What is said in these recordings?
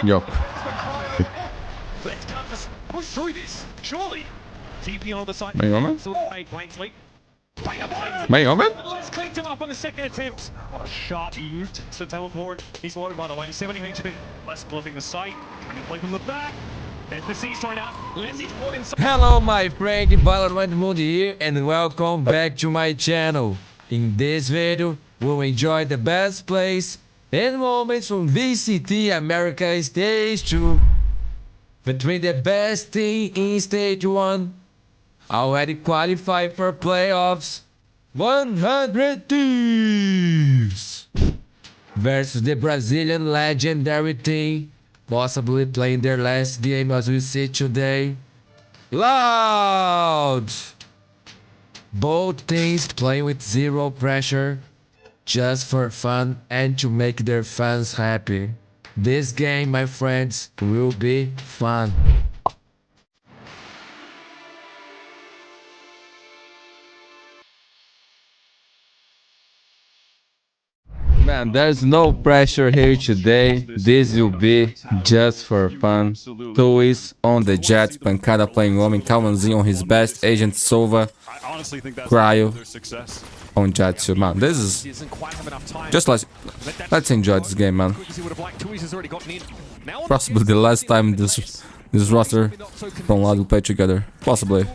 Yok. Main Omen? Main Omen? Clicked him up on the second attempt. What a sharp move to teleport. He's loaded, by the way. 70 HP. Less bluffing the site. Play from the back. There's the siege right now. Let's see what inside. Hello my friend, Valorant Mundi here, and welcome back to my channel. In this video, we'll enjoy the best plays and moments from VCT America Stage 2. Between the best team in Stage 1, already qualified for playoffs, 100 Thieves versus the Brazilian legendary team, possibly playing their last game as we see today. Loud! Both teams playing with zero pressure, just for fun and to make their fans happy. This game, my friends, will be fun. Man, there's no pressure here today. This will be just for fun. Thieves on the Jets, Pancada playing Omen, Kawanzi on his best, Agent Sova, Cryo on Jets. Man, this is just like, let's enjoy this game, man. Possibly the last time this roster from Loud will play together. Possibly.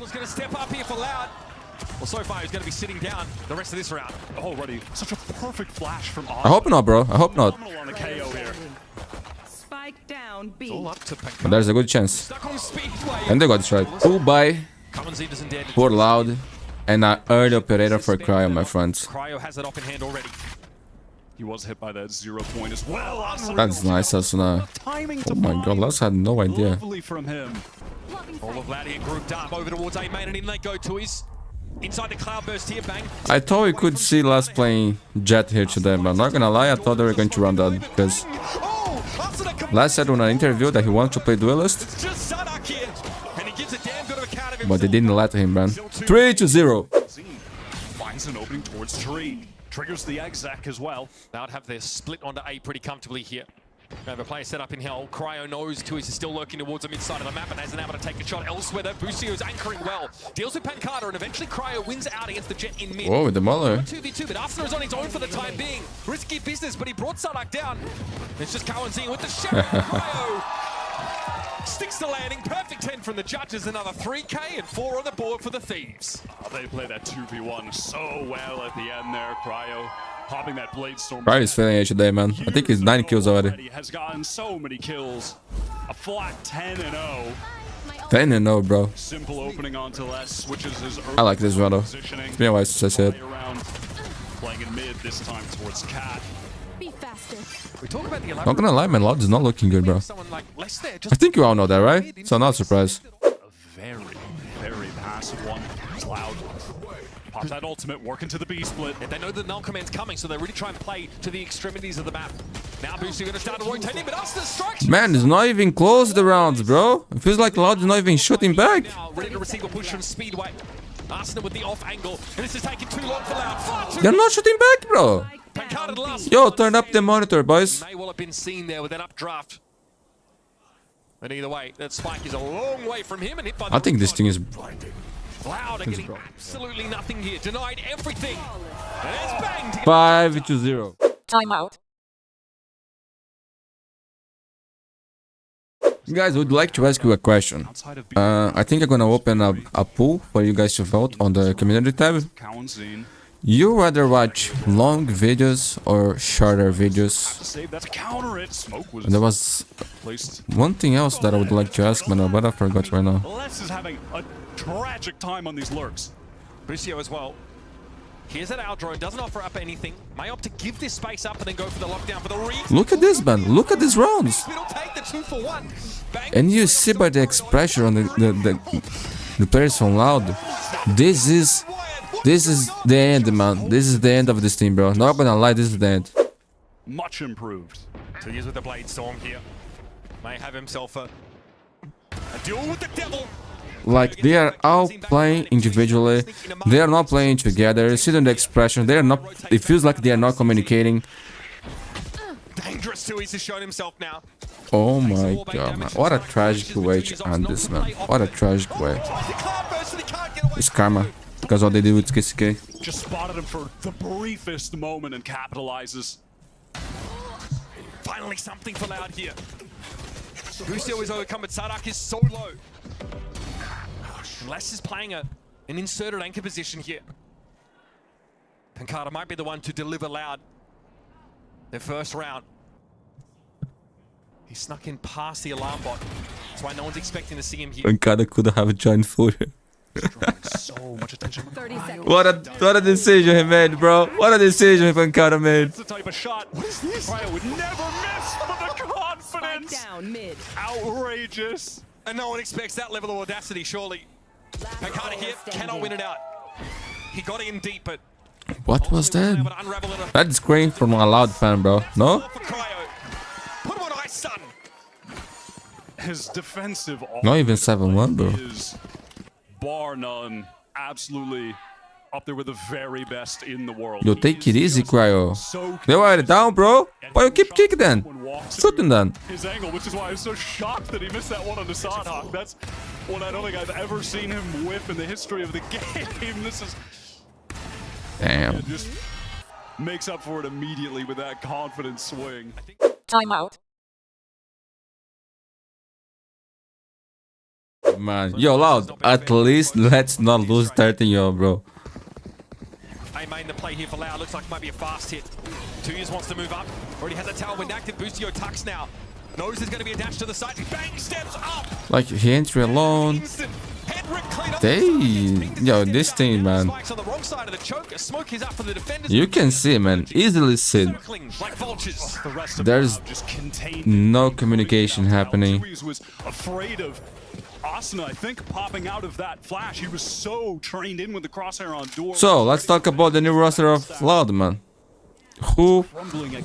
Well, so far he's going to be sitting down the rest of this round. Already, such a perfect flash from I hope not, bro. I hope not. Spike down B. But there's a good chance. And they got this right. Full buy for Loud and an early operator for Cryo, my friends. Cryo has it off in hand already. He was hit by that 0 point as well. That's nice, Asuna. Oh my god, Lars had no idea. From him. All of Vlad here grouped up over towards A main, and in they go to his inside the cloud burst here, bang. I thought we could see Lars playing Jet here today, but I'm not gonna lie, I thought they were going to run that because Lars said on an interview that he wants to play Duelist, but they didn't let him, man. 3-0. Finds an opening towards tree. Triggers the exec as well. They would have their split onto A pretty comfortably here. They have a player set up in hell. Cryo knows Thieves is still lurking towards the mid-side of the map and hasn't able to take a shot elsewhere. Though BOOSTIO is anchoring well. Deals with Pancada and eventually Cryo wins out against the Jet in mid. Whoa, with the Mauler. 2v2, but Arsenal is on his own for the time being. Risky business, but he brought SAADHAK down. It's just Kawanzi with the shot. Cryo sticks the landing. Perfect 10 from the judges. Another 3K and 4 on the board for the Thieves. Oh, they play that 2v1 so well at the end there, Cryo. Popping that blade storm. Cryo is feeling it today, man. I think he's 9 kills already. Has gotten so many kills. A flat 10-0. 10-0, bro. Simple opening onto less, switches his I like this one though. It's been a while since I said. Playing in mid this time towards Cat. Be faster. We talk about the Not gonna lie, man, Loud is not looking good, bro. I think you all know that, right? So not surprised. A very, very passive one. It's Loud. Pops that ultimate, working to the B split. And they know the null command's coming, so they really try and play to the extremities of the map. Now BOOSTIO going to start rotating, but Arsenal strikes. Man, it's not even close the rounds, bro. It feels like Loud is not even shooting back. Now ready to receive a push from Speedway. Arsenal with the off angle, and this is taking too long for Loud. Far too They're not shooting back, bro. Pancada the last Yo, turn up the monitor, boys. May well have been seen there with an updraft. But either way, that spike is a long way from him and hit by the I think this thing is... Loud are getting absolutely nothing here. Denied everything. And it's banged. 5-0. Timeout. Guys, would like to ask you a question. I think I'm gonna open a poll for you guys to vote on the community tab. You rather watch long videos or shorter videos? And there was one thing else that I would like to ask, but I forgot right now. Les is having a tragic time on these lurks. BOOSTIO as well. Here's that out drone, doesn't offer up anything. May opt to give this space up and then go for the lockdown for the reach. Look at this, man. Look at these rounds. It'll take the 2-for-1. Bang. And you see by the expression on the players from Loud. This is the end, man. This is the end of this team, bro. Not gonna lie, this is the end. Much improved. So here's with the blade storm here. May have himself a duel with the devil. Like, they are all playing individually. They are not playing together. See the expression. They are not. It feels like they are not communicating. Dangerous too, he's shown himself now. Oh my god, man. What a tragic way to end this, man. What a tragic way. It's karma. Because what they did with KCK. Just spotted him for the briefest moment and capitalizes. Finally something for Loud here. BOOSTIO is overcome, but SAADHAK is so low. Les is playing an inserted anchor position here. Pancada might be the one to deliver Loud their first round. He snuck in past the alarm bot. That's why no one's expecting to see him here. Pancada could have joined for him. So much attention. 30 seconds. What a decision he made, bro. What a decision Pancada made. That's the type of shot. What is this? Riot would never miss for the Spike confidence. down mid. Outrageous. And no one expects that level of audacity, surely. Pancada here cannot win it out. He got in deep, but What was ultimately that? wasn't able to unravel it. That's scream from a loud fan, bro. No? For Cryo. Put him on ice, son. His defensive Not even 7-1, bro. is bar none. Absolutely up there with the very best in the world. Yo, take it easy, Cryo. So They were down, bro. Why you keep kicking then? Shooting then. his angle, which is why I was so shocked that he missed that one on the SAADHAK. That's one I don't think I've ever seen him whiff in the history of the game. This is Damn. just makes up for it immediately with that confident swing. Timeout. Man, yo, Loud. At least let's not lose 13, yo, bro. A main the play here for Loud. Looks like it might be a fast hit. 2 years wants to move up. Already has a tailwind active. BOOSTIO tucks now. Knows there's going to be a dash to the side. Bang! Steps up. Like, he entry alone. Instant. Hedrick clean up. They, yo, this team, man. Spikes on the wrong side of the choke. A smoke is up for the defenders. You can see, man. Easily see. Circling like vultures. The rest of There's Cloud just contained no communication happening. Thieves was afraid of Asuna, I think, popping out of that flash. He was so trained in with the crosshair on door. So, let's talk about the new roster of Loud, man. Who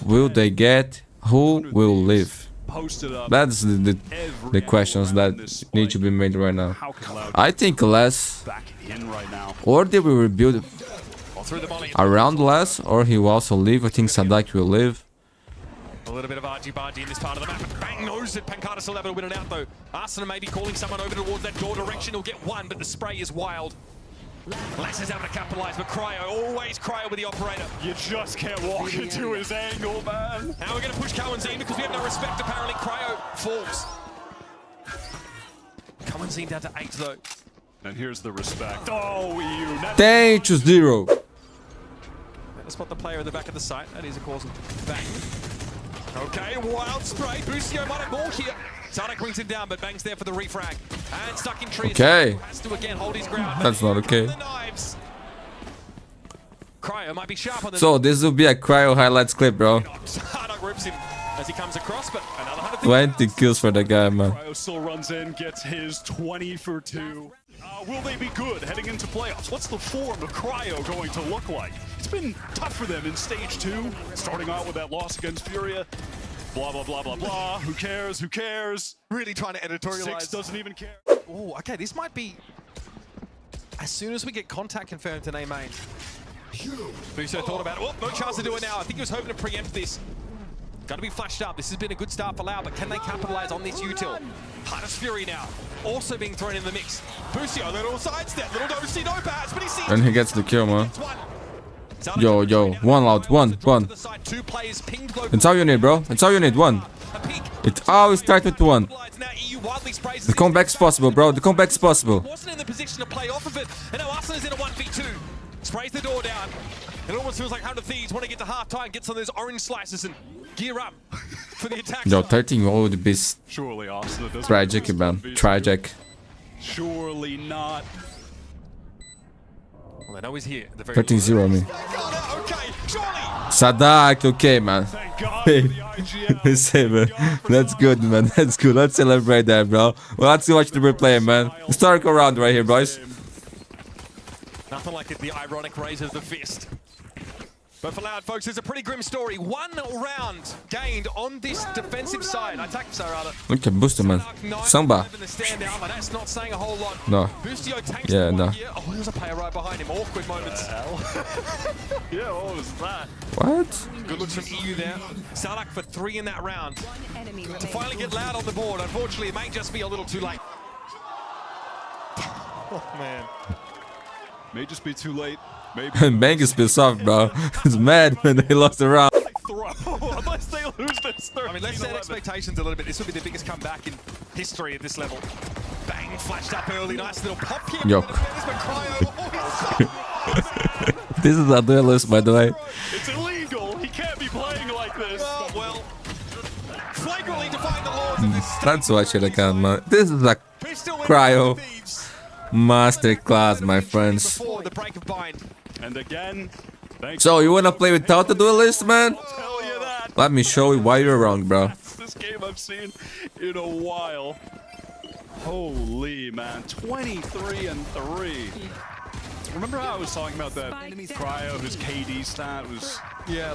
will they get? Who will live? Posted up. That's the questions that need to be made right now. How can Cloud I think less, back in right now? or they will rebuild All through the volley. around less, or he will also leave. I think SAADHAK will leave. A little bit of argy-bargy in this part of the map. Bang knows it. Pancada still able to win it out though. Arsena may be calling someone over towards that door direction. He'll get one, but the spray is wild. Les is able to capitalize, but Cryo, always Cryo with the operator. You just can't walk into his angle, man. Now we're going to push Cowanzine because we have no respect. Apparently, Cryo falls. Cowanzine down to 8 though. And here's the respect. Oh, you. 10-0. Let's spot the player at the back of the site. That is, of course, bang. Okay, wild spray. BOOSTIO might have more here. SAADHAK brings him down, but Bang's there for the refrag. And stuck in trees. Okay. Has to again hold his ground. That's not okay. The knives. Cryo might be sharp on the So, this will be a Cryo highlights clip, bro. SAADHAK rips him as he comes across, but another 100. 20 kills for the guy, man. Cryo still runs in, gets his 20 for 2. Will they be good heading into playoffs? What's the form of Cryo going to look like? It's been tough for them in stage 2, starting out with that loss against Furia. Blah, blah, blah, blah, blah. Who cares? Who cares? Really trying to editorialize. 6 doesn't even care. Oh, okay, this might be... As soon as we get contact confirmed in A main. BOOSTIO thought about it. Oh, no chance to do it now. I think he was hoping to preempt this. Got to be flashed up. This has been a good start for Loud, but can they capitalize on this util? Hardest Fury now, also being thrown in the mix. BOOSTIO, little sidestep, little no-see, no pass, but he sees... And he gets the kill, man. SAADHAK Yo, one Loud, one. Two players pinged low. That's all you need, bro. That's all you need, one. A peek. It always starts with one. Now EU wildly sprays The comeback's possible, bro. The comeback's possible. wasn't in the position to play off of it, and now Arsena's in a 1v2. Sprays the door down. It almost feels like 100 Thieves want to get to half-time, get some of those orange slices and gear up for the attack. Yo, 13 would be Surely Asuna doesn't. tragic, man. Tragic. Surely not. Well, I know he's here. At the very 13-0, I mean. Okay, surely. SAADHAK, okay, man. Thank God for the IGL. Say, man. That's good, man. That's good. Let's celebrate that, bro. Well, let's watch the replay, man. Historical round right here, boys. Nothing like it, the ironic raise of the fist. But for Loud, folks, it's a pretty grim story. 1 round gained on this defensive side. Attack, rather. Look at BOOSTIO, man. Samba. That's not saying a whole lot. No. BOOSTIO takes Yeah, the no. one here. Oh, there's a player right behind him. Awkward moments. Yeah, what was that? What? Good looks from EU there. SAADHAK for 3 in that round. Enemy To finally get Loud on the board. Unfortunately, it may just be a little too late. Oh, man. May just be too late. Maybe Bang is pissed off, bro. He's mad when they lost the round. throw unless they lose this 13. I mean, let's set expectations a little bit. This will be the biggest comeback in history at this level. Bang, flashed up early. Nice little pop here. Yo. This is a duelist, by the way. It's illegal. He can't be playing like this. Oh, well, flagrantly defying the laws of this. That's what I can, man. This is a Pistol win cryo for Thieves masterclass, my friends. before the break of bind. And again, thanks. So, you wanna play without the duelist, man? Tell you that. Let me show you why you're wrong, bro. That's this game I've seen in a while. Holy man, 23 and 3. Remember how I was talking about that cryo, his KD stat was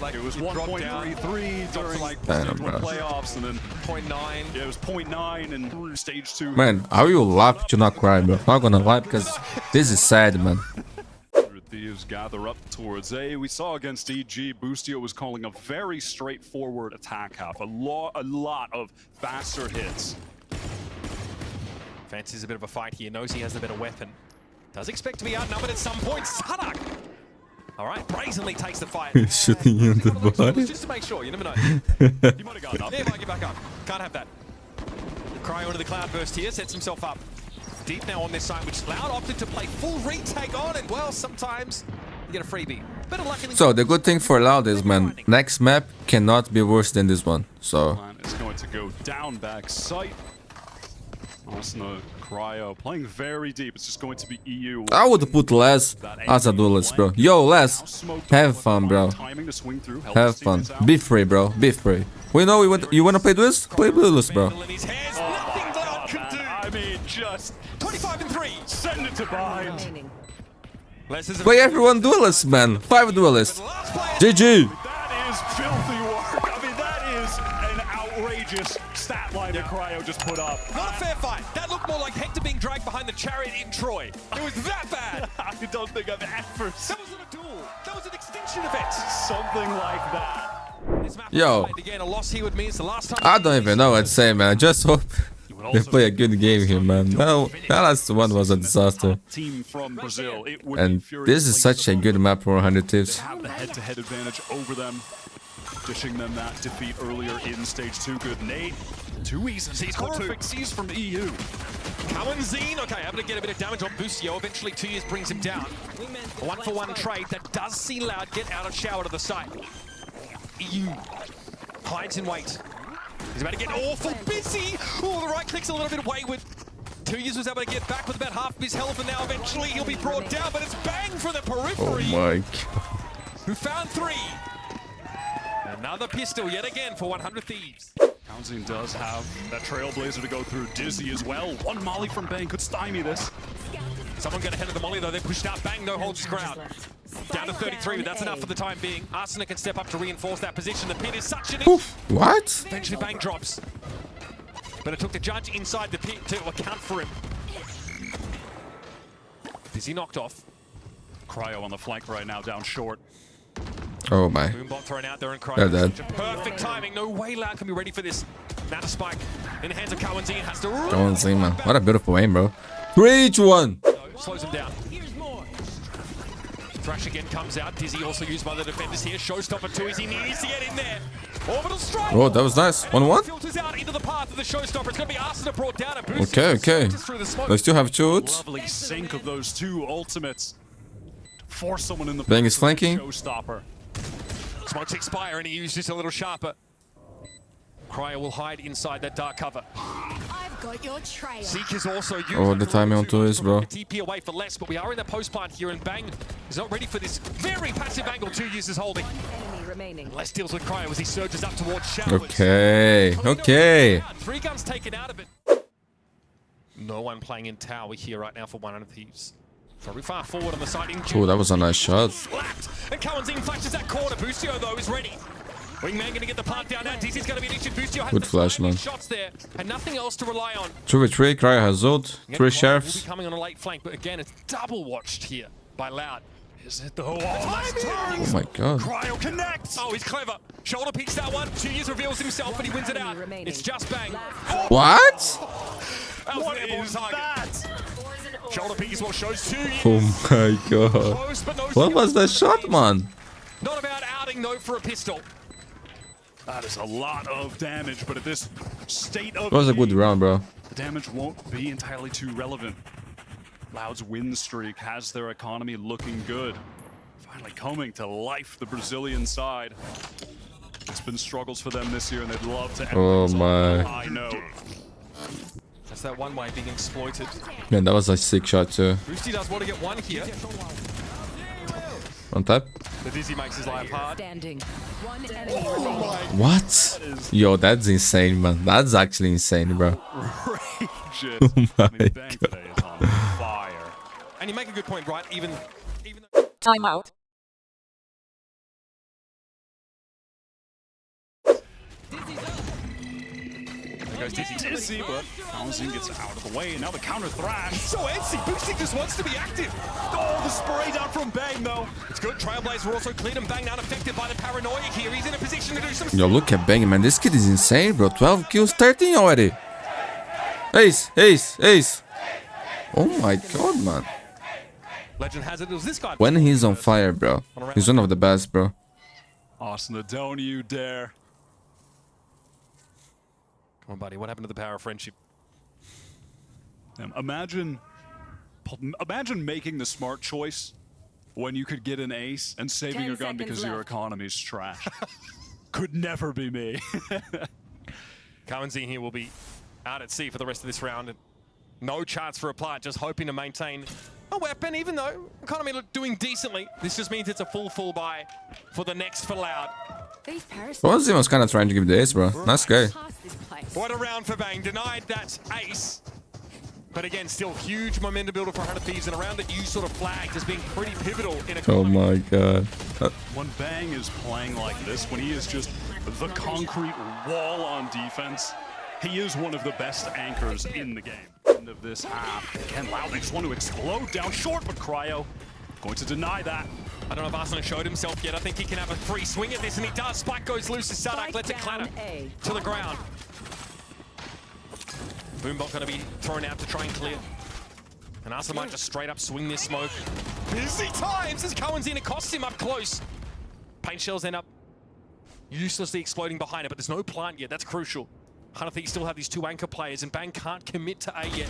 Like it was you drop 1.33 during like Damn, stage 1 bro. playoffs, and then 0.9. yeah, it was 0.9 in stage 2. Man, how you laugh to not cry, bro? Not gonna lie, because this is sad, man. Thieves gather up towards A. We saw against EG, BOOSTIO was calling a very straightforward attack half. A lot of faster hits. Fancies a bit of a fight here. Knows he has the better weapon. Does expect to be outnumbered at some point. SAADHAK! Alright, brazenly takes the fight. Shooting you in the body. Just to make sure, you never know. He might have gotten up. Yeah, might get back up. Can't have that. Cryo into the cloud burst here, sets himself up. Deep now on this side, which Loud opted to play full retake on, and well, sometimes you get a freebie. Better luck in the So, the good thing for Loud is, man, next map cannot be worse than this one. So, Plan is going to go down back sight. Arsenal cryo playing very deep. It's just going to be EU. I would put Les as a duelist, bro. Yo, Les, have fun, bro. Timing to swing through. help Have his fun. teammates out. Be free, bro. Be free. We know you wanna play duelist? Play duelist, bro. in his hands. Nothing Loud can do. I mean, just 25 and 3. send it to bind. remaining. Les is Play everyone duelists, man. 5 duelists. last player. GG. That is filthy work. I mean, that is an outrageous stat line that Cryo just put up. Not a fair fight. That looked more like Hector being dragged behind the chariot in Troy. It was that bad. I don't think I've ever seen That wasn't a duel. That was an extinction event. something like that. This map Yo. was played again. A loss here would mean it's the last time. I don't even know what to say, man. I just hope they play a good game here, man. No, that last one was a disaster. Team from Brazil. It would And be this is such a good map for 100 Thieves. have the head-to-head advantage over them, dishing them that defeat earlier in stage 2. Good nade. 2 E's. He's perfect C's from EU. Kawanzine, okay, able to get a bit of damage on BOOSTIO. Eventually, 2 years brings him down. A 1-for-1 trade that does see Loud get out of shower to the side. EU hides in wait. He's about to get awful busy. Oh, the right click's a little bit wayward. 2 years was able to get back with about half of his health, and now eventually he'll be brought down, but it's Bang from the Oh periphery, my god. who found 3. Another pistol yet again for 100 Thieves. Townsend does have that Trailblazer to go through. Dizzy as well. One molly from Bang could stymie this. Someone got ahead of the molly though, they pushed out. Bang, no holds his ground. Down to 33, but that's enough for the time being. SAADHAK can step up to reinforce that position. The pit is such an Oof, what? Eventually Bang drops. But it took the judge inside the pit to account for him. Dizzy knocked off. Cryo on the flank right now, down short. Oh my. Boombot thrown out there and They're Cryo. dead. Such a perfect timing. No way Loud can be ready for this. Now to spike in the hands of Kawanzine. Has to Go on, see, man. What a beautiful aim, bro. 3 to 1. slows him down. Thrash again comes out. Dizzy also used by the defenders here. Showstopper 2 as he needs to get in there. Orbital strike. Oh, that was nice. 1-1. Filters out into the path of the Showstopper. It's going to be Arsenal brought down and Okay, okay. through the smoke. They still have 2 ults. Lovely sync of those 2 ultimates. Force someone in the Bang is flanking. Showstopper. Smokes expire and he used just a little sharper. Cryo will hide inside that dark cover. I've got your trail. Seek is also used. Oh, the timing on 2 is, bro. TP away for less, but we are in the post plant here and Bang is not ready for this very passive angle 2 users holding. Enemy remaining. Les deals with Cryo as he surges up towards showers. Okay, okay. 3 guns taken out of it. No one playing in tower here right now for 100 Thieves. Very far forward on the side. Oh, that was a nice shot. Slapped. And Kawanzin flashes that corner. BOOSTIO, though, is ready. Wingman going to get the plant down now. DC's going to be an issue. BOOSTIO has Good the flash, man. shots there and nothing else to rely on. 2v3, Cryo has ult. 3 Again, Cryo will sheriffs. be coming on a late flank, but again, it's double watched here by Loud. Is it though? Oh, nice turns. Oh my god. Cryo connects. Oh, he's clever. Shoulder peeks that one. 2 years reveals himself, but he wins it out. It's just bang. What? What is that? Shoulder peek as well shows 2 years. Oh my god. Close, but no What was that shot, man? Not about outing though for a pistol. That is a lot of damage, but at this state of That was a good game, round, bro. the damage won't be entirely too relevant. Loud's win streak has their economy looking good. Finally coming to life, the Brazilian side. It's been struggles for them this year, and they'd love to end Oh things on my. a high note. That's that one way being exploited. Man, that was a sick shot too. Boosty does want to get one here. On tap. The Dizzy makes his life hard. Standing. One enemy remaining. What? Yo, that's insane, man. That's actually insane, bro. Rages. Oh my I mean, Bang today is on fire. And you make a good point, right? Even though Timeout. there goes Dizzy. Dizzy, but Kawanzin gets out of the way, and now the counter thrash. So antsy. Boosty just wants to be active. Oh, the spray down from Bang, though. It's good. Trailblazer also cleared and Bang unaffected by the paranoia here. He's in a position to do some. Yo, look at Bang, man. This kid is insane, bro. 12 kills, 13 already. Ace, ace, ace. Oh my god, man. Legend has it. It was this guy. When he's on fire, bro. He's one of the best, bro. Austin, don't you dare. Come on, buddy. What happened to the power of friendship? Imagine making the smart choice when you could get an ace and saving 10 your gun seconds because your left. economy's trash. Could never be me. Kawanzin here will be out at sea for the rest of this round. And no chance for a plant, just hoping to maintain a weapon, even though economy look doing decently. This just means it's a full buy for the next for Loud. These parasites Kawanzin was kind of trying to give the ace, bro. Nice guy. past this place. What a round for Bang. Denied that ace. But again, still huge momentum builder for 100 Thieves, and a round that you sort of flagged as being pretty pivotal in a Oh my god. When Bang is playing like this, when he is just the concrete wall on defense, he is one of the best anchors in the game. End of this half. Again, Loud just want to explode down short, but Cryo going to deny that. I don't know if Arsenal showed himself yet. I think he can have a free swing at this, and he does. Spike goes loose as SAADHAK lets it clatter A. to the ground. Boombot going to be thrown out to try and clear. And Arsenal might just straight up swing this smoke. Busy times as Kawanzin accosts him up close. Paint shells end up uselessly exploding behind it, but there's no plant yet. That's crucial. 100 Thieves still have these 2 anchor players, and Bang can't commit to A yet.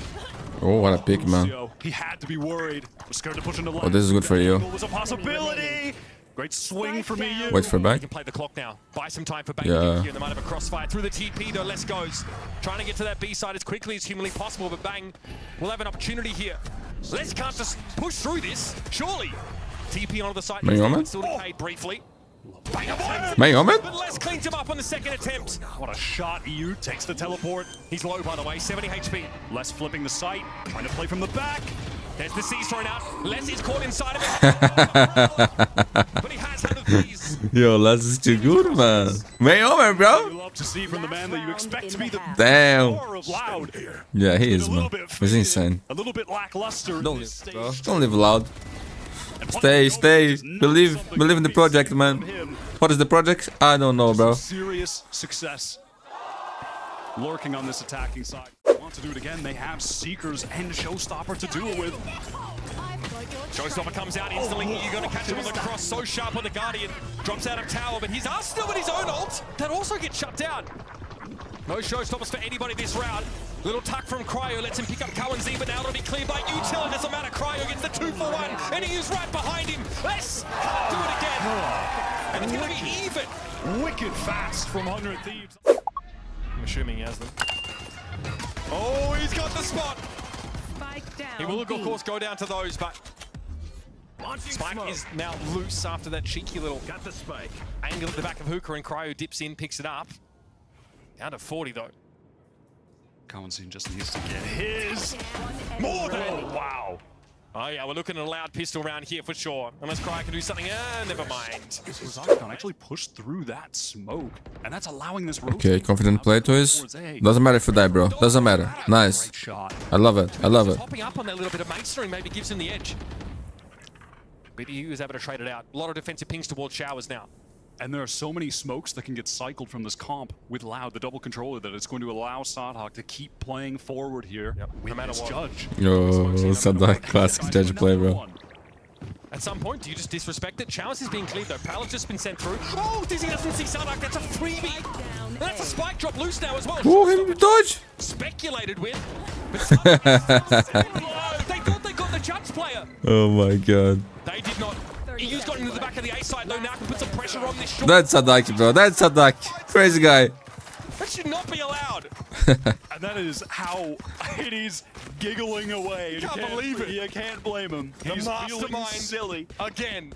Oh, what a pick, man. Boostio, he had to be worried. Was scared to push into lane. Oh, this is good for you. Was a possibility. Great swing from EU. Wait for He back. can play the clock now. Buy some time for Bang Yeah. to get here. They might have a crossfire through the TP, though. Les goes. Trying to get to that B side as quickly as humanly possible, but Bang will have an opportunity here. Les can't just push through this, surely. TP onto the side. May Omen? Still decayed briefly. Bang avoids it, May Omen? but Les cleans him up on the second attempt. What a shot. EU takes the teleport. He's low, by the way, 70 HP. Les flipping the site, trying to play from the back. There's the C's thrown out. Les is caught inside of it. But he has 100 Thieves. Yo, Les is too good, man. May Omen, You bro. love to see from the man that you expect to be the Damn. power of Loud. Yeah, he Been is, a little man. bit He's faded, insane. A little bit lackluster. Don't in this live, bro. stage. Don't live loud. And Stay, stay. is not Believe something in the to be project, seen man. from him. What is the project? I don't know, bro. Serious success lurking on this attacking side. Want to do it again? They have Seekers and Showstopper to do it with. I've got your Showstopper comes out instantly. You're going to catch him on the cross. So sharp on the Guardian. Drops out of tower, but he's still with his own ult. That also gets shut down. No Showstoppers for anybody this round. Little tuck from Cryo lets him pick up Kawanzin, but now it'll be cleared by Util. It doesn't matter. Cryo gets the 2-for-1, and he is right behind him. Les can't do it again. And it's going to be even. Wicked fast from 100 Thieves. I'm assuming he has them. Oh, he's got the spot. spike down. He will, of B. course, go down to those, but Spike is now loose after that cheeky little angle at the back of Hookah, and Cryo dips in, picks it up. Down to 40, though. Kawanzin just needs to get his. More than. Oh, wow. Oh yeah, we're looking at a loud pistol round here for sure. Unless Cryo can do something, never mind. SAADHAK actually pushed through that smoke, and that's allowing this Okay, confident play twist. Doesn't matter if you die, bro. Doesn't matter. Nice. shot. I love it. I love it. Popping up on that little bit of masonry maybe gives him the edge. BDU is able to trade it out. A lot of defensive pings towards showers now. And there are so many smokes that can get cycled from this comp with Loud, the double controller, that it's going to allow SAADHAK to keep playing forward here with no matter this what. judge. Yo, SAADHAK classic judge play, bro. At some point, do you just disrespect it? Showers is being cleared though. Pallet's just been sent through. Oh, Dizzy doesn't see SAADHAK. That's a freebie. And that's a spike drop loose now as well. Oh, him dodge. Speculated with. But SAADHAK they thought they got the judge player. Oh my god. They did not. He's got into the back of the A side though. Now can put some pressure on this short. That's SAADHAK, bro. That's SAADHAK. Crazy guy. That should not be allowed. And that is how he's giggling away. Can't believe it. You can't blame him. The He's feeling mastermind. silly. Again.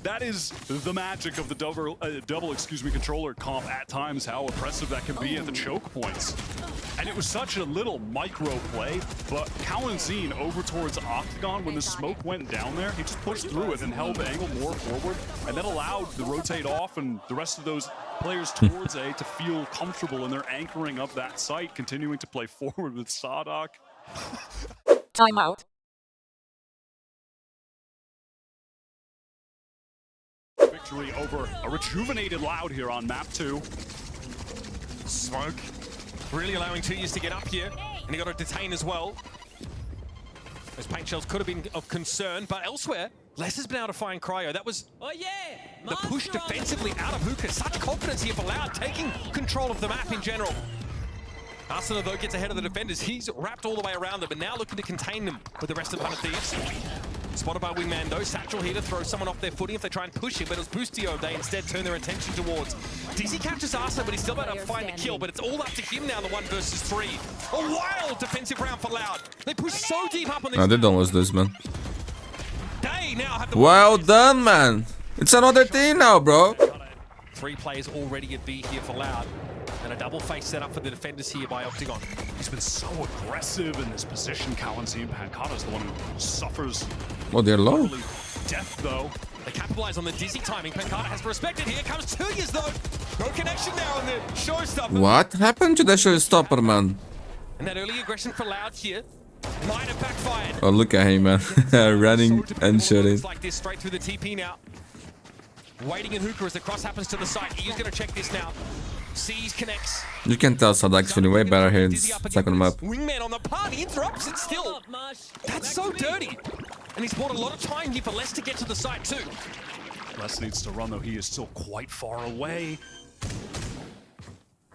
That is the magic of the double controller comp at times, how oppressive that can be at the choke points. And it was such a little micro play, but Kalanzine over towards Octagon, when the smoke went down there, he just pushed through it and held the angle more forward, and that allowed the rotate off and the rest of those players towards A to feel comfortable in their anchoring of that site, continuing to play forward with SAADHAK. Timeout. Victory over a rejuvenated Loud here on map 2. Smoke. Really allowing 2 years to get up here. And he got to detain as well. Those paint shells could have been of concern, but elsewhere, Les has been able to find Cryo. That was the push defensively out of Hookah. Such confidence here for Loud, taking control of the map in general. Arsenal, though, gets ahead of the defenders. He's wrapped all the way around them, but now looking to contain them with the rest of 100 Thieves. Spotted by Wingman, though. Satchel here to throw someone off their footing if they try and push it, but it was BOOSTIO they instead turn their attention towards. Dizzy captures Arsenal, but he's still about to find the kill, but it's all up to him now, the 1 versus 3. A wild defensive round for Loud. They push so deep up on this. No, they don't lose this, man. They now have the Well done, man. It's another team now, bro. 3 players already at B here for Loud. And a double face set up for the defenders here by Octagon. He's been so aggressive in this position. Kalanzine Pancata's the one who suffers. Oh, they're low. Early death, though. They capitalize on the Dizzy timing. Pancata has to respect it. Here comes 2 years, though. No connection now in the showstopper. What happened to the showstopper, man? And that early aggression for Loud here might have backfired. Oh, look at him, man. Running and shooting. Like this straight through the TP now. Waiting in Hookah as the cross happens to the side. He's going to check this now. Sees, connects. You can tell SAADHAK's feeling way better here in the second map. Wingman on the plant, he interrupts it still. That's so dirty. And he's bought a lot of time here for Les to get to the site too. Les needs to run, though. He is still quite far away.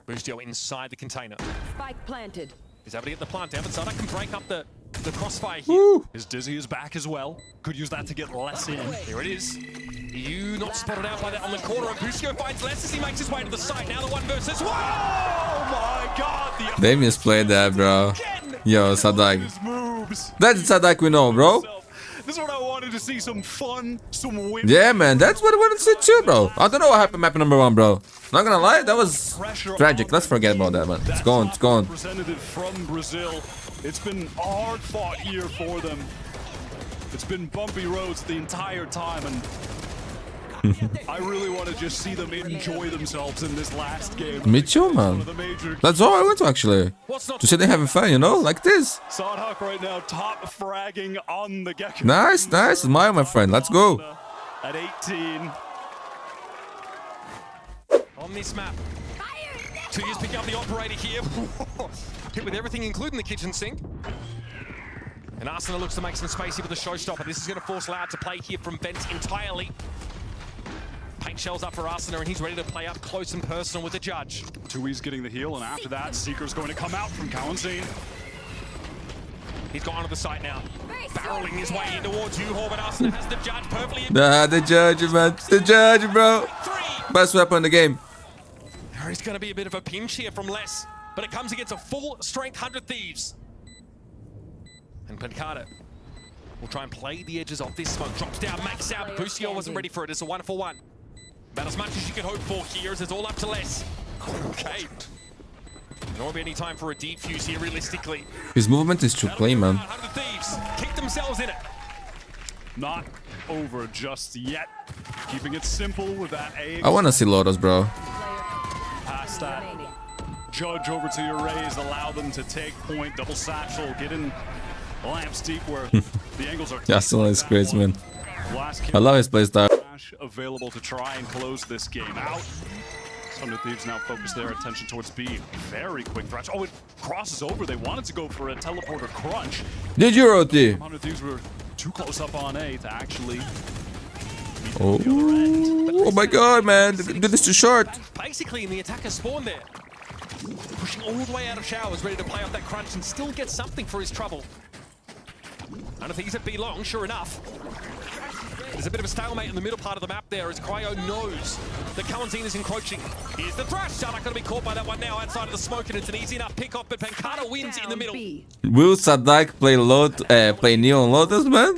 BOOSTIO inside the container. Spike planted. He's able to get the plant down, but SAADHAK can break up the crossfire here. Woo. His Dizzy is back as well. Could use that to get Les in. Here it is. You not spotted out by that on the corner, and BOOSTIO finds Les as he makes his way to the site. Now the 1 versus 1. Oh my god! They misplayed that, bro. Yo, SAADHAK. His moves. That's SAADHAK we know, bro. This is what I wanted to see, some fun, some win. Yeah, man, that's what I wanted to see too, bro. I don't know what happened map number 1, bro. Not gonna lie, that was tragic. Let's forget about that, man. It's gone, it's gone. Representative from Brazil. It's been a hard-fought year for them. It's been bumpy roads the entire time, and I really want to just see them enjoy themselves in this last game. Me too, One man. of the major That's all I want to actually. To see them having fun, you know, like this. SAADHAK right now top fragging on the Gecko. Nice, nice. Smile, my friend. Let's go. At 18. On this map. 2 years picking up the operator here. Hit with everything, including the kitchen sink. And Arsenal looks to make some space here with the showstopper. This is going to force Loud to play here from vents entirely. Paint shells up for Arsenal, and he's ready to play up close and personal with the judge. Tui's getting the heal, and after that, Seeker's going to come out from Kalanzine. He's gone to the site now. Barreling his way in towards U-Haul, but Arsenal has the judge perfectly in. Nah, the judge, man. The judge, bro. 3. Best weapon in the game. There is going to be a bit of a pinch here from Les, but it comes against a full-strength 100 Thieves. And Pancata will try and play the edges off this smoke. Drops down, makes out, but BOOSTIO wasn't ready for it. It's a 1-for-1. About as much as you can hope for here, as it's all up to Les. Okay. There won't be any time for a defuse here, realistically. His movement is to play, man. 100 Thieves. Kick themselves in it. Not over just yet. Keeping it simple with that A. I want to see Lotus, bro. Pass that Judge over to your Rays, allow them to take point. Double satchel, get in lamps deep where the angles are. Justin is crazy, man. Last I love his playstyle. available to try and close this game out. Thunder Thieves now focus their attention towards B. Very quick threat. Oh, it crosses over. They wanted to go for a teleporter crunch. Did you, Roti? Thunder Thieves were too close up on A to actually. Oh my god, man. Did this too short. Basically, in the attacker spawn there. Pushing all the way out of showers, ready to play off that crunch and still get something for his trouble. I don't think he's at B long, sure enough. There's a bit of a stalemate in the middle part of the map there as Cryo knows that Kalanzine is encroaching. Here's the thrash. SAADHAK going to be caught by that one now outside of the smoke, and it's an easy enough pick off, but Pancada wins in the middle. Will SAADHAK play Neon Lotus, man?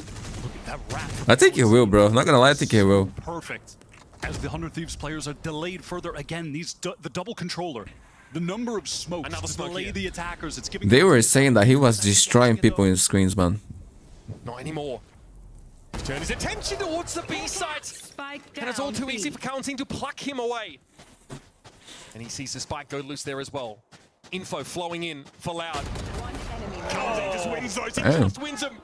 I think he will, bro. Not gonna lie, I think he will. Perfect. As the Thunder Thieves players are delayed further again, the double controller. The number of smokes to delay the attackers. It's giving. They were saying that he was destroying people in screens, man. Not anymore. Turn his attention towards the B site. And it's all too easy for Kalanzine to pluck him away. And he sees the spike go loose there as well. Info flowing in for Loud. Kalanzine just wins those. He just wins them.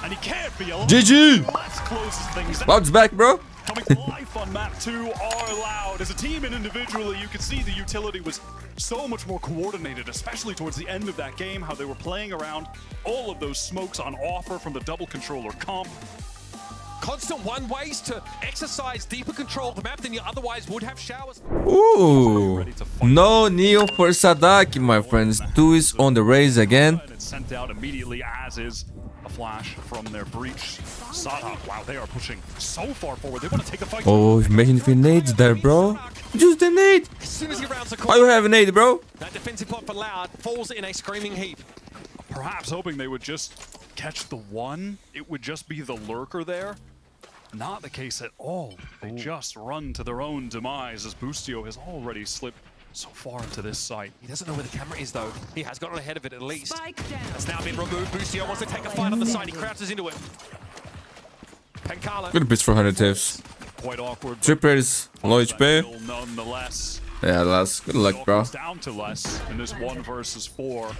And he can't be alone. GG! Let's close things. Loud's back, bro. Coming to life on map 2 are Loud. As a team and individually, you could see the utility was so much more coordinated, especially towards the end of that game, how they were playing around all of those smokes on offer from the double controller comp. Constant one-ways to exercise deeper control of the map than you otherwise would have showers. Ooh. No Neo for SAADHAK, my friends. 2 is on the raise again. And it's sent out immediately, as is a flash from their breach. SAADHAK, wow, they are pushing so far forward. They want to take the fight. Oh, imagine if he nades there, bro. Just the nade. As soon as he rounds the Why you have a nade, bro? that defensive pot for Loud falls in a screaming heap. Perhaps hoping they would just catch the one. It would just be the lurker there. Not the case at all. They just run to their own demise as BOOSTIO has already slipped so far into this site. He doesn't know where the camera is though. He has gotten ahead of it at least. It's now been removed. BOOSTIO wants to take a fight on the side. He crouches into it. Pancala. Good bits for 100 tips. Quite awkward. 3 players, low HP. Nonetheless. Yeah, that's good luck, bro. Down to less in this 1 versus 4.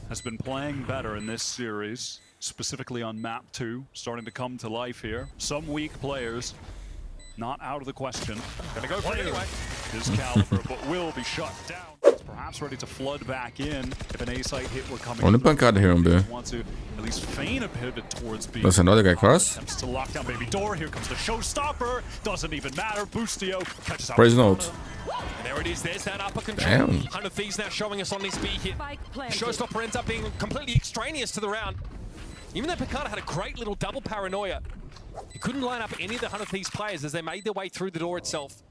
Has been playing better in this series, specifically on map 2, starting to come to life here. Some weak players, not out of the question. Gonna go for it anyway. His caliber, but will be shut down. It's perhaps ready to flood back in if an A site hit were coming. Only Pancada here on B. Want to at least feign a pivot towards B. There's another guy cross. Attempts to lock down baby door. Here comes the showstopper. Doesn't even matter. BOOSTIO catches out. Praise note. And there it is. There's that upper control. Damn. 100 Thieves now showing us on this B hit. Showstopper ends up being completely extraneous to the round. Even though Pancada had a great little double paranoia, he couldn't line up any of the 100 Thieves players as they made their way through the door itself.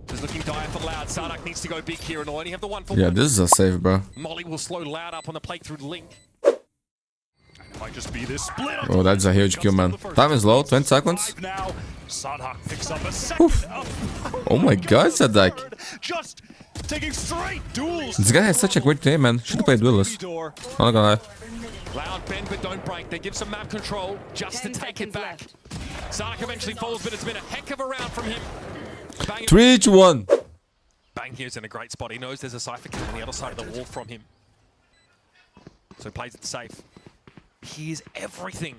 Just looking dire for Loud. SAADHAK needs to go big here and only have the one for Yeah, one. this is a save, bro. Molly will slow Loud up on the plate through the link. It might just be this split. Oh, that's a huge kill, man. Time is low, 20 seconds. Now, SAADHak picks up a second. Oh my god, SAADHak. Just taking straight duels. This guy has such a great team, man. Should play duelist. Door. Not gonna lie. Loud bend but don't break. They give some map control just to take it back. SAADHak eventually falls, but it's been a heck of a round from him. Bang, 3 to 1. Bang here's in a great spot. He knows there's a Cypher kill on the other side of the wall from him. So plays it safe. Here's everything.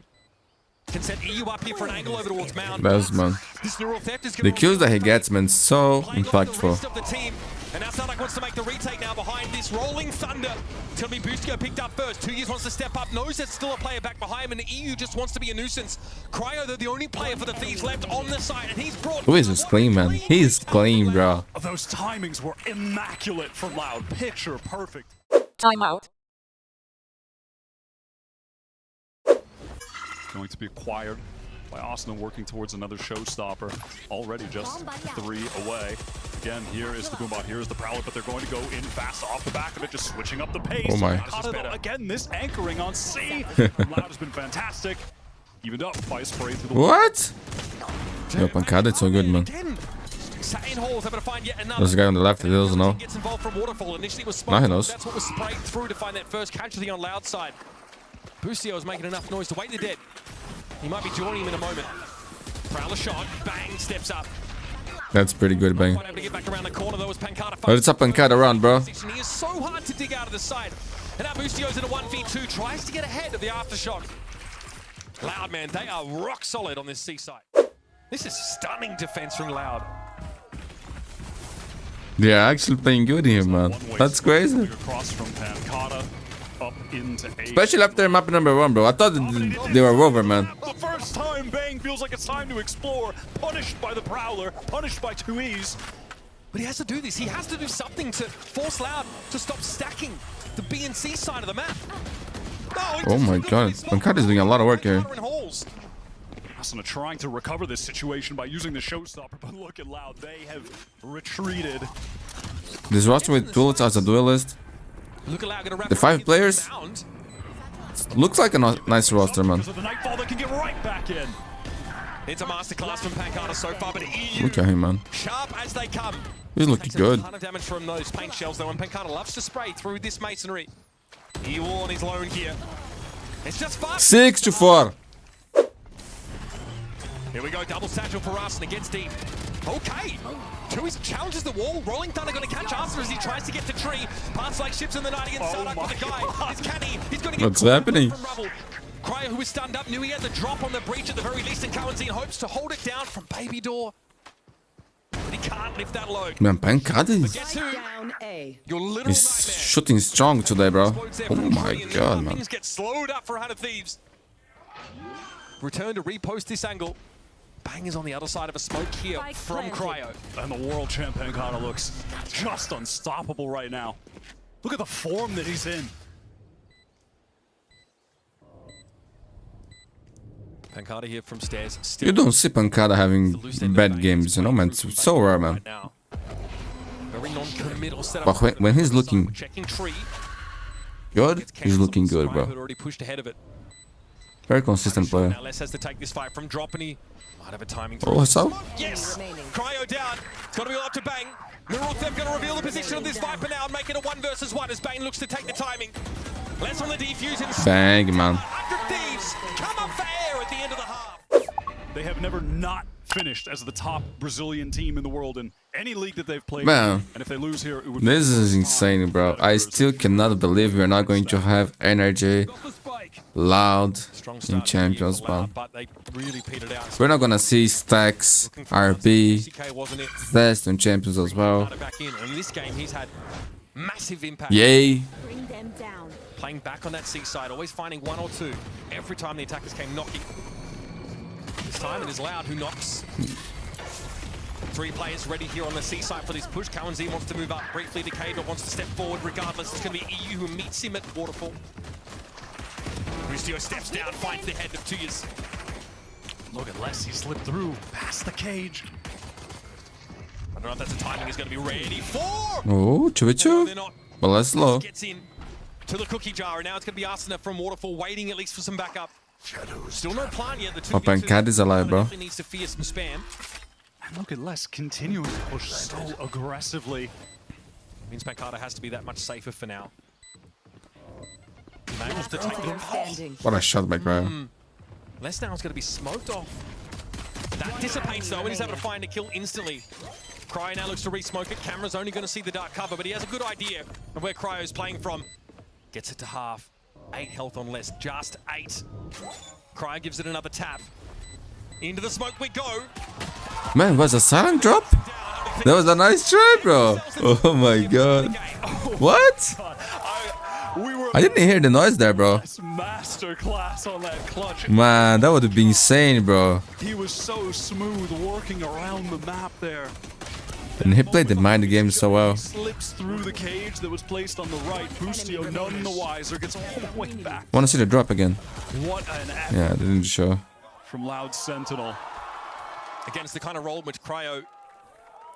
Can set EU up here for an angle over towards Mound. Best, man. This neural theft is The kills that he gets, man, so playing off the impactful. rest of the team. And now SAADHak wants to make the retake now behind this rolling thunder. It's going to be BOOSTIO picked up first. 2 years wants to step up, knows there's still a player back behind him, and the EU just wants to be a nuisance. Cryo, though, the only player for the Thieves left on the side, and he's brought... Who is this clean, man? He is clean, bro. Those timings were immaculate from Loud. Picture perfect. Timeout. Going to be acquired by Arsenal, working towards another showstopper. Already just 3 away. Again, here is the Boombot, here is the Prowler, but they're going to go in fast off the back of it, just switching up the pace. Oh my. Again, this anchoring on C from Loud has been fantastic. Evened up by a spray through the What? Yo, Pancada, it's so good, man. Satan Hall's able to find yet another. There's a guy on the left, he doesn't know. Gets involved from Waterfall. Initially it was Now he smoke. knows. That's what was sprayed through to find that first casualty on Loud side. BOOSTIO is making enough noise to wake the dead. He might be joining him in a moment. Prowler shot, bang, steps up. That's pretty good, bang. Quite able to get back around the corner though as Pancada. Oh, it's up Pancada around, bro. He is so hard to dig out of the side. And now BOOSTIO's in a 1v2, tries to get ahead of the aftershock. Loud, man, they are rock solid on this C site. This is stunning defense from Loud. They're actually playing good here, man. That's crazy. Across from Pancada, up into A. Especially after map number 1, bro. I thought they were over, man. The first time Bang feels like it's time to explore. Punished by the Prowler, punished by 2Es. But he has to do this. He has to do something to force Loud to stop stacking the B and C side of the map. No, Oh my god. Pancada's doing a lot of work here. Asuna trying to recover this situation by using the showstopper, but look at Loud. They have retreated. This roster with duelists as a duelist. The 5 players looks like a nice roster, man. Because of the Nightfall, they can get right back in. It's a masterclass from Pancada so far, but EU Look at him, man. sharp as they come. He's looking good. A ton of damage from those paint shells though, and Pancada loves to spray through this masonry. EU on his lone here. It's just fun. 6-4. Here we go, double satchel for Arsene against deep. Okay. 2Es challenges the wall. Rolling Thunder going to catch Arsene as he tries to get to tree. Paths like ships in the night against SAADHAK with the guy. Is Canny. He's going to get What's happening? from Rubble. Cryo, who was stunned up, knew he had the drop on the breach at the very least, and Kawanzine hopes to hold it down from Baby Door. But he can't lift that load. Man, Pancada Guess who? Down A. Your little is nightmare. shooting strong today, bro. Explodes there Oh from my three, and god, then man. Things get slowed up for Hunter Thieves. Return to repost this angle. Bang is on the other side of a smoke here Spike from planted. Cryo. And the world champ Pancada looks just unstoppable right now. Look at the form that he's in. Pancada here from stairs. Still You don't see Pancada having bad games, you know, man. It's so rare, man. right now. Very non-committal setup. But when he's looking Checking tree. good, Gets he's looking good, Cryo bro. had already pushed ahead of it. Very consistent player. Now Les has to take this fight from drop, and he might have a timing. Oh, what's up? Yes! Cryo down. It's got to be all up to Bang. Mirror Theft going to reveal the position of this Viper now and make it a 1 versus 1 as Bang looks to take the timing. Les on the defuse and Bang, man. 100 Thieves come up for air at the end of the half. They have never not finished as the top Brazilian team in the world in any league that they've played. Man. And if they lose here, it would This is insane, bro. I still cannot believe we're not going to have energy, loud Strong in start champions, for man. Loud, but they really petered out. We're not gonna see stacks, RB, CK wasn't it? Theft in champions as well. Back in. And in this game, he's had massive impact. Yay. Bring them down. Playing back on that C side, always finding 1 or 2 every time the attackers came knocking. This time it is Loud who knocks. 3 players ready here on the C side for this push. Kawanzine wants to move up briefly. Decade, but wants to step forward regardless. It's going to be EU who meets him at Waterfall. BOOSTIO steps down, finds the head of Thieves. look at Les. He slipped through past the cage. I don't know if that's the timing he's going to be ready for. Oh, No, they're Chubichu. not. Well, that's low. Gets in to the cookie jar, and now it's going to be Arsene from Waterfall, waiting at least for some backup. Still no plan yet. The 2v2 Oh, Pancada is alive, bro. definitely needs to fear some spam. And look at Les continuing to push so aggressively. Means Pancada has to be that much safer for now. Manages to take the Standing. What a shot by Cryo. Les now is going to be smoked off. That dissipates though, and he's able to find a kill instantly. Cryo now looks to re-smoke it. Camera's only going to see the dark cover, but he has a good idea of where Cryo's playing from. Gets it to half. 8 health on Les, just 8. Cryo gives it another tap. Into the smoke we go. Man, was a silent drop? That was a nice try, bro. Oh my god. What? We were I didn't hear the noise there, bro. masterclass on that clutch. Man, that would have been insane, bro. He was so smooth working around the map there. And he played the mind game so well. Slips through the cage that was placed on the right. BOOSTIO none the wiser, gets all the way back. Wanna see the drop again? What an act Yeah, they didn't show. from Loud Sentinel. Again, it's the kind of role in which Cryo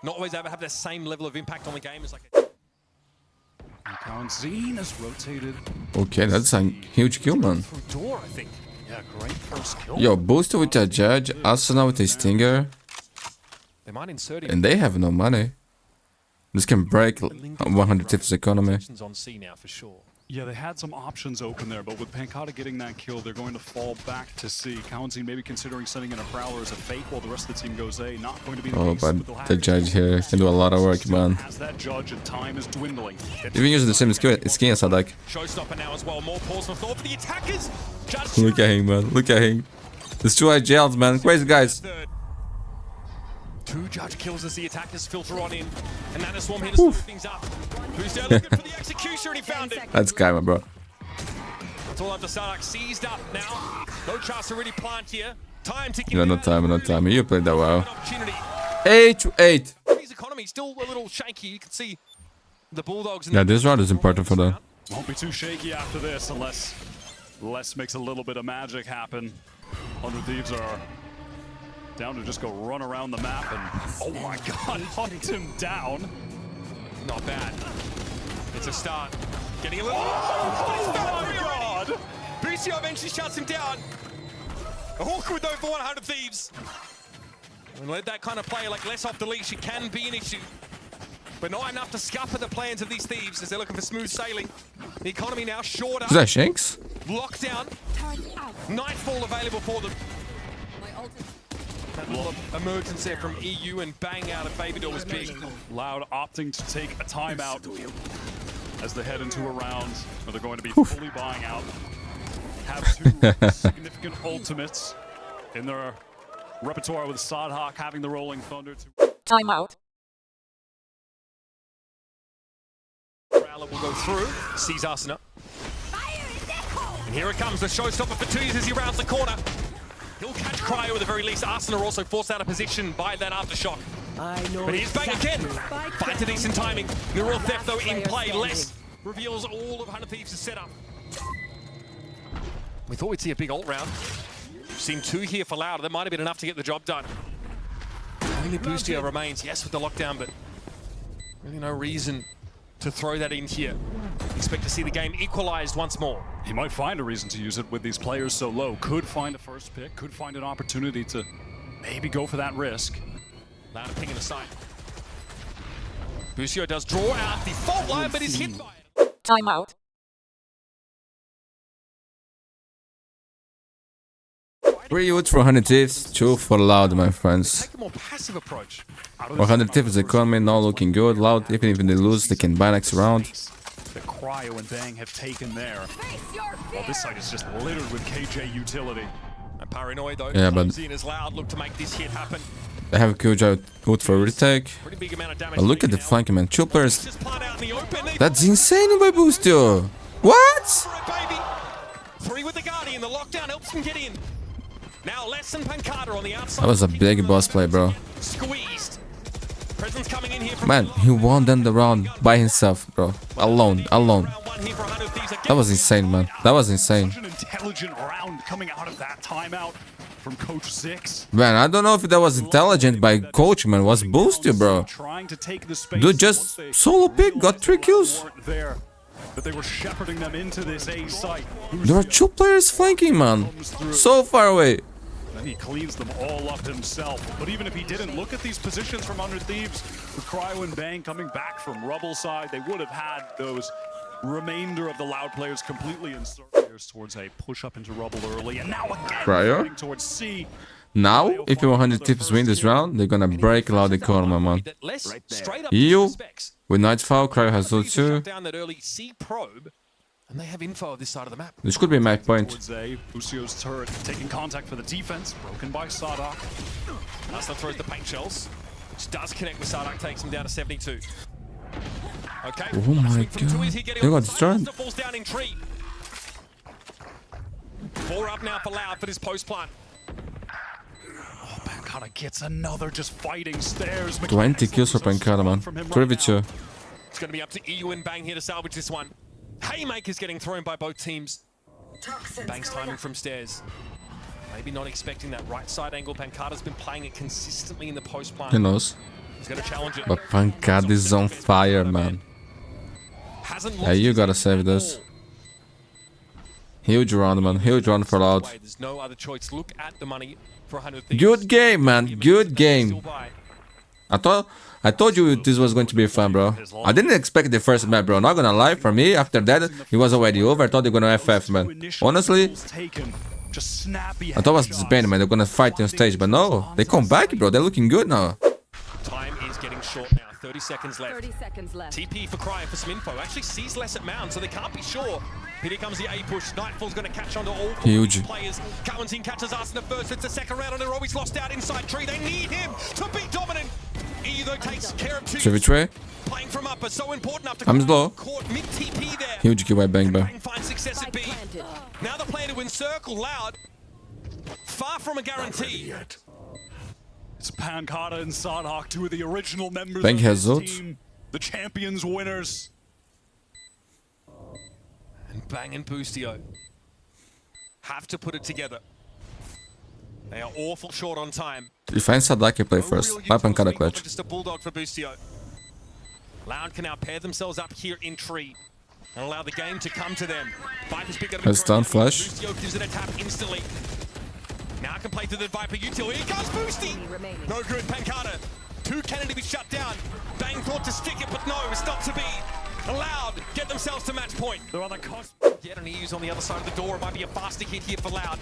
not always ever have the same level of impact on the game as like And Kawanzine has rotated. Okay, that's a huge kill, man. through door, I think. Yeah, great first kill. Yo, BOOSTIO with a judge, Asuna with a stinger, They might insert him. and they have no money. This can break 100 tips economy. On C now for sure. Yeah, they had some options open there, but with Pancata getting that kill, they're going to fall back to C. Kawanzi maybe considering sending in a Prowler as a fake while the rest of the team goes A. Not going to be the Oh, case, but they'll have the to judge here can do a lot of work, man. As that judge and time is dwindling. Even using the same skin as SAADHAK. Showstopper now as well. More pause for thought for the attackers. Judge Look at him, man. Look at him. There's two IGLs, man. Crazy guys. third. 2 judge kills as the attackers filter on in. And Nana Swarm here to smooth things up. Who's down looking for the executioner, and he found it. That's Guy, my bro. It's all up to SAADHAK. Seized up now. No chance to really plant here. Time ticking. No, no down. time, no time. You played that well. Opportunity. 8-8. His economy still a little shaky. You can see the Bulldogs. Yeah, this round is important for them. Won't be too shaky after this unless Les makes a little bit of magic happen. 100 Thieves are down to just go run around the map and, oh my god, hunt him down. Not bad. It's a start. Getting a little. Oh my god! BOOSTIO eventually shuts him down. Awkward though for 100 Thieves. And let that kind of player like Les off the leash, it can be an issue. But not enough to scupper the plans of these Thieves as they're looking for smooth sailing. The economy now shorter. Is that Shanks? Lockdown. Nightfall available for them. That little emergence there from EU and bang out of Babydoor was big. Loud opting to take a timeout as they head into a round where they're going to be fully buying out. Have 2 significant ultimates in their repertoire with SAADHAK having the Rolling Thunder. Time out. Prowler will go through, sees Arsenal. And here it comes, the showstopper for 2 years as he rounds the corner. He'll catch Cryo at the very least. Arsenal also forced out of position by that aftershock. But he's back again. Finds a decent timing. Neural theft though in play. Les reveals all of 100 Thieves' setup. We thought we'd see a big ult round. We've seen 2 here for Loud. That might have been enough to get the job done. Only BOOSTIO remains, yes, with the lockdown, but really no reason to throw that in here. Expect to see the game equalized once more. He might find a reason to use it with these players so low. Could find a first pick, could find an opportunity to maybe go for that risk. Loud ping in the side. BOOSTIO does draw out the fault line, but is hit by it. Time out. 3 ults for 100 Thieves, 2 for Loud, my friends. Take a more passive approach. 100 Thieves economy not looking good. Loud, even if they lose, they can buy next round. The Cryo and Bang have taken there. Well, this side is just littered with KJ utility. And Paranoid though, Yeah, but- comes in as Loud look to make this hit happen. They have a Killjoy ult for retake. Pretty big amount of damage. But look at the taken out. flanking, man. 2 players. Just plant out in the open. They That's insane by BOOSTIO. What? for it, baby. 3 with the Guardian. The lockdown helps them get in. Now Les and Pancata on the outside. That was a big boss play, bro. Squeezed. Presence coming in here from Man, he won then the round by himself, bro. Alone. Round 1 here for 100 Thieves. That was insane, man. That was insane. Such an intelligent round coming out of that timeout from Coach Zix. Man, I don't know if that was intelligent by coach, man. It was BOOSTIO, bro. Trying to take the space. Dude just solo pick, got 3 kills. There, but they were shepherding them into this A site. There are 2 players flanking, man. So far away. And he cleans them all up himself. But even if he didn't, look at these positions from 100 Thieves. With Cryo and Bang coming back from Rubble side, they would have had those remainder of the Loud players completely encircled towards a push up into Rubble early. And now again, Cryo? heading towards C. Now, if you 100 Thieves win this round, they're gonna break Loud economy, man. Straight up EU specs. with Nightfall, Cryo has ult too. Shut down that early C probe, and they have info of this side of the map. This could be my point. Towards A, BOOSTIO's turret taking contact for the defense, broken by SAADHAK. Arsenal throws the paint shells, which does connect with SAADHAK, takes him down to 72. Okay. Oh my god. They got destroyed. Falls down in tree. 4 up now for Loud for this post plant. Oh, Pancata gets another just fighting stairs. 20 kills for Pancata, man. 3v2. It's going to be up to EU and Bang here to salvage this one. Haymakers getting thrown by both teams. Bang's timing from stairs. Maybe not expecting that right side angle. Pancata's been playing it consistently in the post plant. He knows. He's going to challenge it. But Pancata is on fire, man. Hasn't Yeah, you gotta save this. Huge round, man. Huge round for Loud. There's no other choice. Look at the money for 100 Thieves. Good game, man. Good game. I thought I told you this was going to be fun, bro. I didn't expect the first map, bro. Not gonna lie, for me, after that, it was already over. I thought they were gonna FF, man. Honestly, I thought it was disbanded, man. They're gonna fight on stage, but no. They come back, bro. They're looking good now. Time is getting short now. 30 seconds left. 30 seconds left. TP for Cryo for some info. Actually sees less at Mound, so they can't be sure. Here comes the A push. Nightfall's going to catch onto all Huge players. Cowan's catches us in the first. It's the second round, and they're always lost out inside tree. They need him to be dominant. Either takes care of two. Trivitray. Playing from up is so important enough to I'm slow. caught mid TP there. Huge QI bang, bang. Bang finds success at B. Now they're playing to encircle Loud. Far from a guarantee. It's Pancada and SAADHAK, two of the original members Bang of has this ult. team, the champions winners. And Bang and Boostio have to put it together. They are awful short on time. If I SAADHAK can play first, my Pancada clutch. Just a bulldog for Boostio. Loud can now pair themselves up here in tree and allow the game to come to them. Viper's big A stun flash. Boostio gives it a tap instantly. Now can play to the Viper util. Here comes Boosty. No good, Pancada. Two Kennedy be shut down. Bang thought to stick it, but no, it's not to be. Loud get themselves to match point. They're on the cusp. Yet an E's on the other side of the door. It might be a faster hit here for Loud.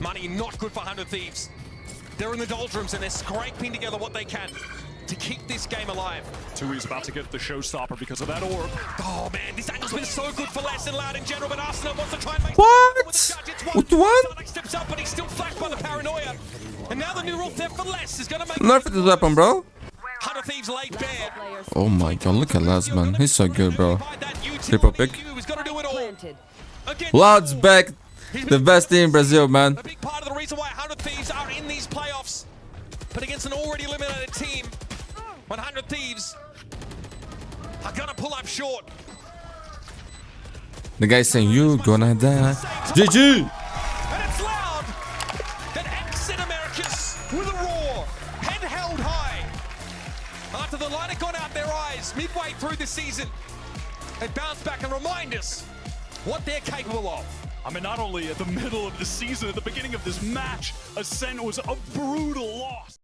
Money not good for 100 Thieves. They're in the doldrums and they're scraping together what they can to keep this game alive. Tui's about to get the showstopper because of that orb. Oh man, this angle's been so good for Les and Loud in general, but Arsenal wants to try and make What? With What? SAADHAK steps up, but he's still flanked by the paranoia. And now the new rule theft for Les is going to make Nerf this weapon, bro. 100 Thieves laid bare. Oh my god, look at Les, man. He's so good, bro. Triple pick. He's got to do it all. Against Loud's all. back. The best team in Brazil, man. A big part of the reason why 100 Thieves are in these playoffs. But against an already eliminated team, 100 Thieves are gonna pull up short. The guy saying, you gonna die. GG! And it's Loud that exit Americas with a roar, head held high. After the light had gone out their eyes midway through the season, they bounce back and remind us what they're capable of. I mean, not only at the middle of the season, at the beginning of this match, Ascent was a brutal loss.